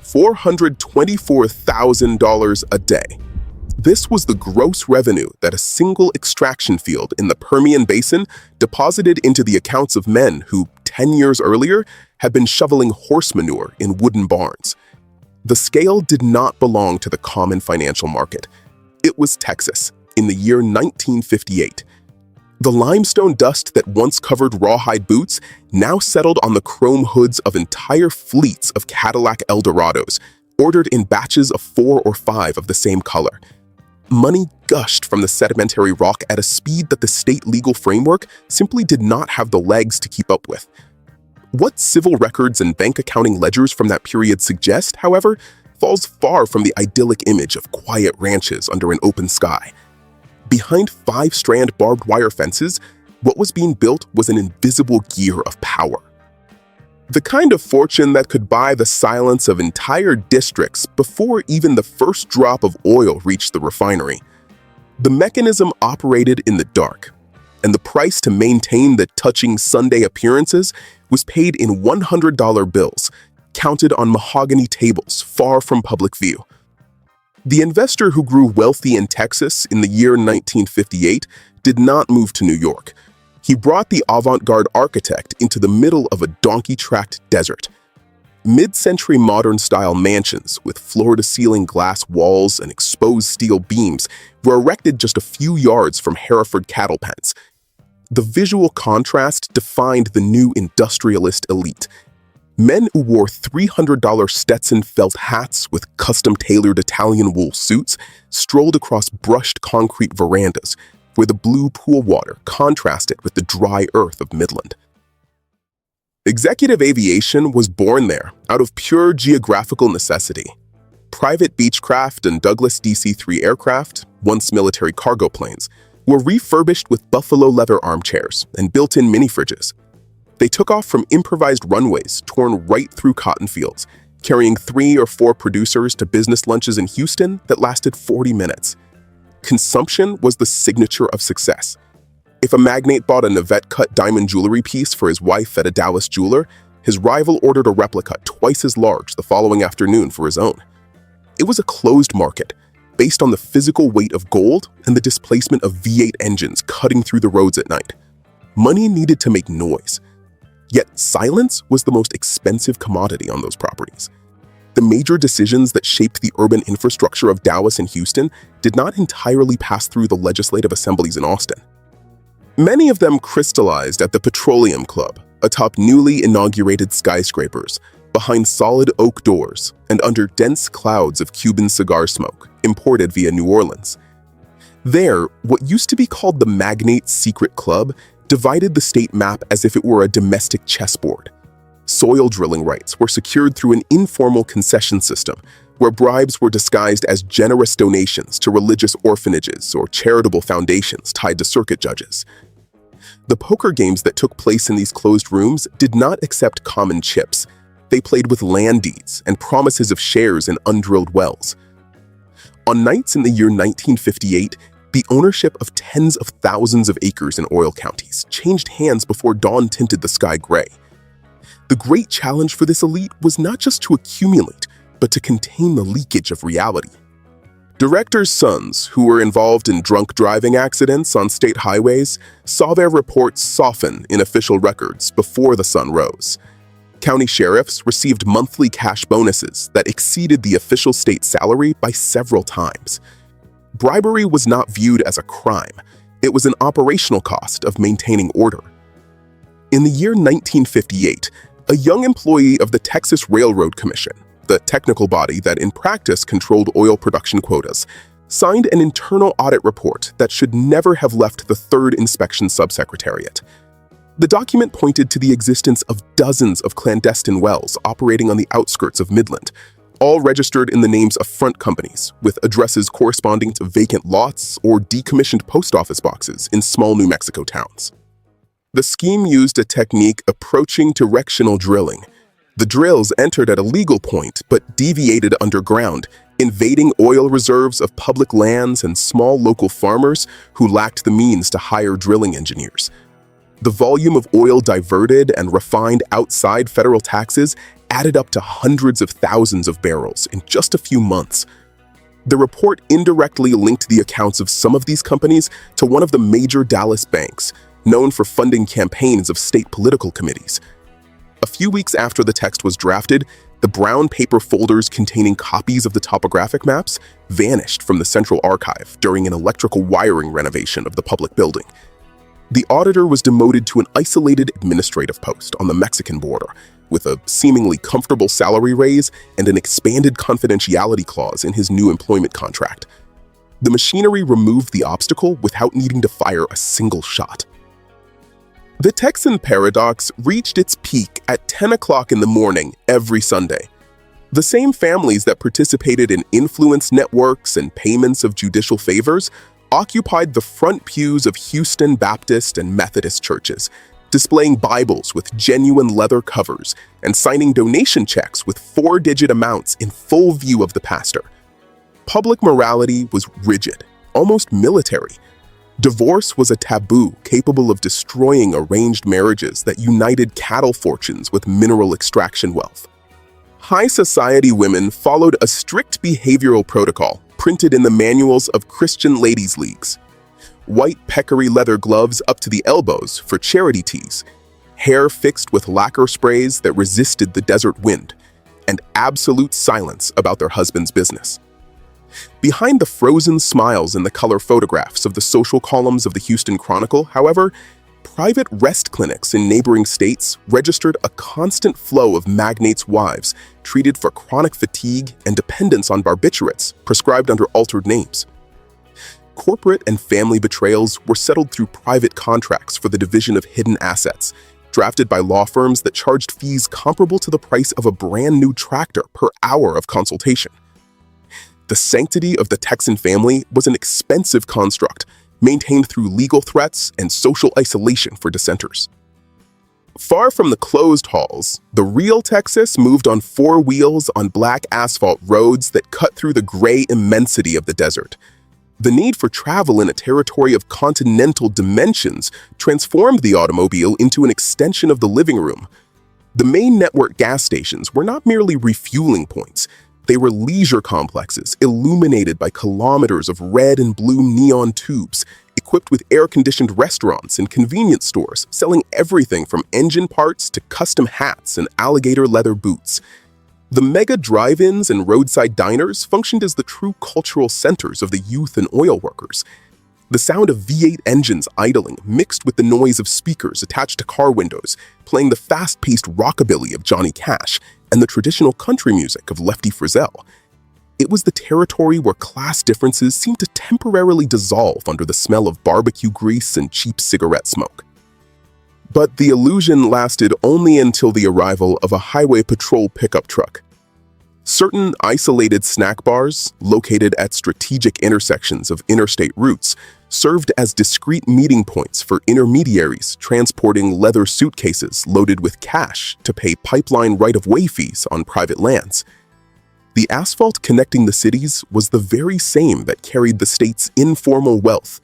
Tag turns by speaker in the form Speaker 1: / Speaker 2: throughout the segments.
Speaker 1: $424,000 a day. This was the gross revenue that a single extraction field in the Permian Basin deposited into the accounts of men who, 10 years earlier, had been shoveling horse manure in wooden barns. The scale did not belong to the common financial market. It was Texas, in the year 1958. The limestone dust that once covered rawhide boots now settled on the chrome hoods of entire fleets of Cadillac Eldorados, ordered in batches of 4 or 5 of the same color. Money gushed from the sedimentary rock at a speed that the state legal framework simply did not have the legs to keep up with. What civil records and bank accounting ledgers from that period suggest, however, falls far from the idyllic image of quiet ranches under an open sky. Behind 5-strand barbed wire fences, what was being built was an invisible gear of power. The kind of fortune that could buy the silence of entire districts before even the first drop of oil reached the refinery. The mechanism operated in the dark, and the price to maintain the touching Sunday appearances was paid in $100 bills, counted on mahogany tables far from public view. The investor who grew wealthy in Texas in the year 1958 did not move to New York. He brought the avant-garde architect into the middle of a donkey-tracked desert. Mid-century modern-style mansions with floor-to-ceiling glass walls and exposed steel beams were erected just a few yards from Hereford cattle pens. The visual contrast defined the new industrialist elite. Men who wore $300 Stetson felt hats with custom-tailored Italian wool suits strolled across brushed concrete verandas where the blue pool water contrasted with the dry earth of Midland. Executive aviation was born there out of pure geographical necessity. Private Beechcraft and Douglas DC-3 aircraft, once military cargo planes, were refurbished with buffalo leather armchairs and built-in mini-fridges. They took off from improvised runways torn right through cotton fields, carrying 3 or 4 producers to business lunches in Houston that lasted 40 minutes. Consumption was the signature of success. If a magnate bought a Navette-cut diamond jewelry piece for his wife at a Dallas jeweler, his rival ordered a replica twice as large the following afternoon for his own. It was a closed market, based on the physical weight of gold and the displacement of V8 engines cutting through the roads at night. Money needed to make noise. Yet silence was the most expensive commodity on those properties. The major decisions that shaped the urban infrastructure of Dallas and Houston did not entirely pass through the legislative assemblies in Austin. Many of them crystallized at the Petroleum Club, atop newly inaugurated skyscrapers, behind solid oak doors, and under dense clouds of Cuban cigar smoke imported via New Orleans. There, what used to be called the Magnate's Secret Club divided the state map as if it were a domestic chessboard. Soil drilling rights were secured through an informal concession system, where bribes were disguised as generous donations to religious orphanages or charitable foundations tied to circuit judges. The poker games that took place in these closed rooms did not accept common chips. They played with land deeds and promises of shares in undrilled wells. On nights in the year 1958, the ownership of tens of thousands of acres in oil counties changed hands before dawn tinted the sky gray. The great challenge for this elite was not just to accumulate, but to contain the leakage of reality. Directors' sons, who were involved in drunk driving accidents on state highways, saw their reports soften in official records before the sun rose. County sheriffs received monthly cash bonuses that exceeded the official state salary by several times. Bribery was not viewed as a crime. It was an operational cost of maintaining order. In the year 1958, a young employee of the Texas Railroad Commission, the technical body that in practice controlled oil production quotas, signed an internal audit report that should never have left the 3rd Inspection Subsecretariat. The document pointed to the existence of dozens of clandestine wells operating on the outskirts of Midland, all registered in the names of front companies, with addresses corresponding to vacant lots or decommissioned post office boxes in small New Mexico towns. The scheme used a technique approaching directional drilling. The drills entered at a legal point but deviated underground, invading oil reserves of public lands and small local farmers who lacked the means to hire drilling engineers. The volume of oil diverted and refined outside federal taxes added up to hundreds of thousands of barrels in just a few months. The report indirectly linked the accounts of some of these companies to one of the major Dallas banks, known for funding campaigns of state political committees. A few weeks after the text was drafted, the brown paper folders containing copies of the topographic maps vanished from the central archive during an electrical wiring renovation of the public building. The auditor was demoted to an isolated administrative post on the Mexican border, with a seemingly comfortable salary raise and an expanded confidentiality clause in his new employment contract. The machinery removed the obstacle without needing to fire a single shot. The Texan paradox reached its peak at 10 o'clock in the morning every Sunday. The same families that participated in influence networks and payments of judicial favors occupied the front pews of Houston Baptist and Methodist churches, displaying Bibles with genuine leather covers and signing donation checks with 4-digit amounts in full view of the pastor. Public morality was rigid, almost military. Divorce was a taboo capable of destroying arranged marriages that united cattle fortunes with mineral extraction wealth. High society women followed a strict behavioral protocol printed in the manuals of Christian ladies' leagues. White peccary leather gloves up to the elbows for charity tees, hair fixed with lacquer sprays that resisted the desert wind, and absolute silence about their husband's business. Behind the frozen smiles in the color photographs of the social columns of the Houston Chronicle, however, private rest clinics in neighboring states registered a constant flow of magnates' wives treated for chronic fatigue and dependence on barbiturates prescribed under altered names. Corporate and family betrayals were settled through private contracts for the division of hidden assets, drafted by law firms that charged fees comparable to the price of a brand new tractor per hour of consultation. The sanctity of the Texan family was an expensive construct, maintained through legal threats and social isolation for dissenters. Far from the closed halls, the real Texas moved on 4 wheels on black asphalt roads that cut through the gray immensity of the desert. The need for travel in a territory of continental dimensions transformed the automobile into an extension of the living room. The main network gas stations were not merely refueling points. They were leisure complexes illuminated by kilometers of red and blue neon tubes, equipped with air-conditioned restaurants and convenience stores selling everything from engine parts to custom hats and alligator leather boots. The mega drive-ins and roadside diners functioned as the true cultural centers of the youth and oil workers. The sound of V8 engines idling mixed with the noise of speakers attached to car windows, playing the fast-paced rockabilly of Johnny Cash and the traditional country music of Lefty Frizzell. It was the territory where class differences seemed to temporarily dissolve under the smell of barbecue grease and cheap cigarette smoke. But the illusion lasted only until the arrival of a highway patrol pickup truck. Certain isolated snack bars, located at strategic intersections of interstate routes, served as discrete meeting points for intermediaries transporting leather suitcases loaded with cash to pay pipeline right-of-way fees on private lands. The asphalt connecting the cities was the very same that carried the state's informal wealth.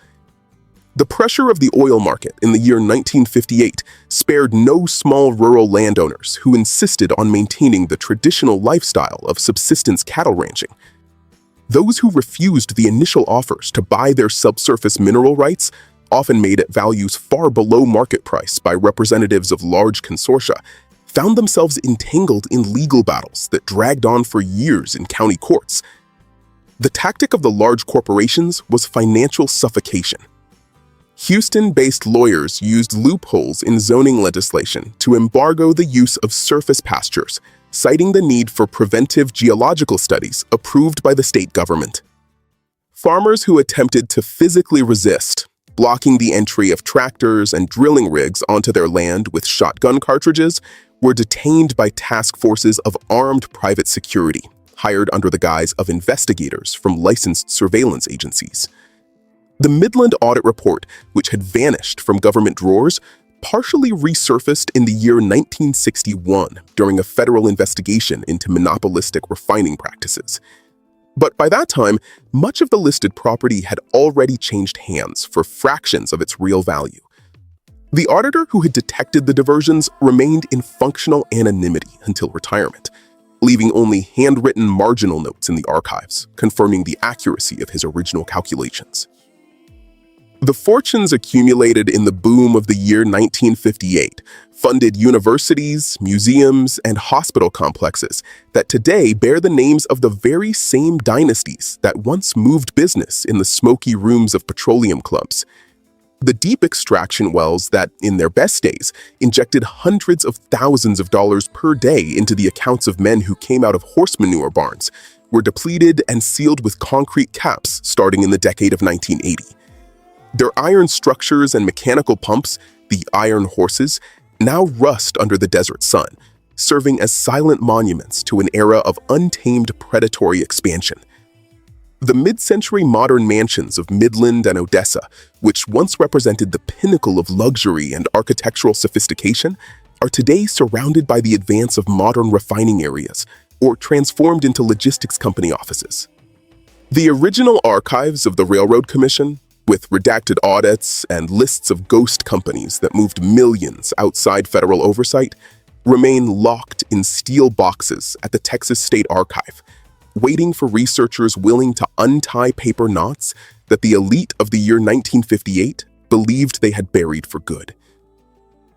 Speaker 1: The pressure of the oil market in the year 1958 spared no small rural landowners who insisted on maintaining the traditional lifestyle of subsistence cattle ranching. Those who refused the initial offers to buy their subsurface mineral rights, often made at values far below market price by representatives of large consortia, found themselves entangled in legal battles that dragged on for years in county courts. The tactic of the large corporations was financial suffocation. Houston-based lawyers used loopholes in zoning legislation to embargo the use of surface pastures, citing the need for preventive geological studies approved by the state government. Farmers who attempted to physically resist, blocking the entry of tractors and drilling rigs onto their land with shotgun cartridges, were detained by task forces of armed private security, hired under the guise of investigators from licensed surveillance agencies. The Midland Audit Report, which had vanished from government drawers, partially resurfaced in the year 1961 during a federal investigation into monopolistic refining practices. But by that time, much of the listed property had already changed hands for fractions of its real value. The auditor who had detected the diversions remained in functional anonymity until retirement, leaving only handwritten marginal notes in the archives, confirming the accuracy of his original calculations. The fortunes accumulated in the boom of the year 1958 funded universities, museums, and hospital complexes that today bear the names of the very same dynasties that once moved business in the smoky rooms of petroleum clubs. The deep extraction wells that, in their best days, injected hundreds of thousands of dollars per day into the accounts of men who came out of horse manure barns, were depleted and sealed with concrete caps starting in the decade of 1980. Their iron structures and mechanical pumps, the iron horses, now rust under the desert sun, serving as silent monuments to an era of untamed predatory expansion. The mid-century modern mansions of Midland and Odessa, which once represented the pinnacle of luxury and architectural sophistication, are today surrounded by the advance of modern refining areas or transformed into logistics company offices. The original archives of the Railroad Commission, with redacted audits and lists of ghost companies that moved millions outside federal oversight, remain locked in steel boxes at the Texas State Archive, waiting for researchers willing to untie paper knots that the elite of the year 1958 believed they had buried for good.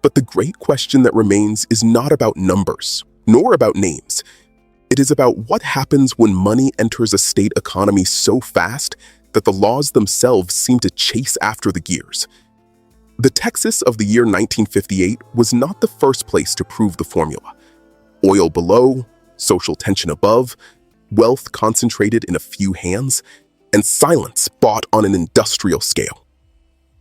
Speaker 1: But the great question that remains is not about numbers, nor about names. It is about what happens when money enters a state economy so fast that the laws themselves seem to chase after the gears. The Texas of the year 1958 was not the first place to prove the formula. Oil below, social tension above, wealth concentrated in a few hands, and silence bought on an industrial scale.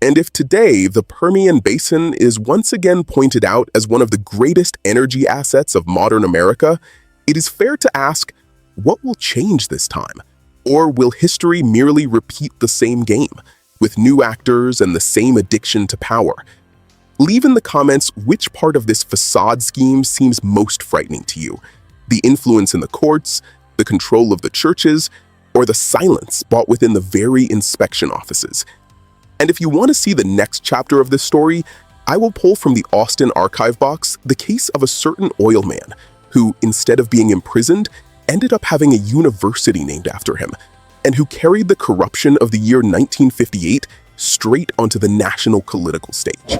Speaker 1: And if today the Permian Basin is once again pointed out as one of the greatest energy assets of modern America, it is fair to ask, what will change this time? Or will history merely repeat the same game, with new actors and the same addiction to power? Leave in the comments which part of this facade scheme seems most frightening to you: the influence in the courts, the control of the churches, or the silence bought within the very inspection offices. And if you want to see the next chapter of this story, I will pull from the Austin archive box the case of a certain oil man who, instead of being imprisoned, ended up having a university named after him, and who carried the corruption of the year 1958 straight onto the national political stage.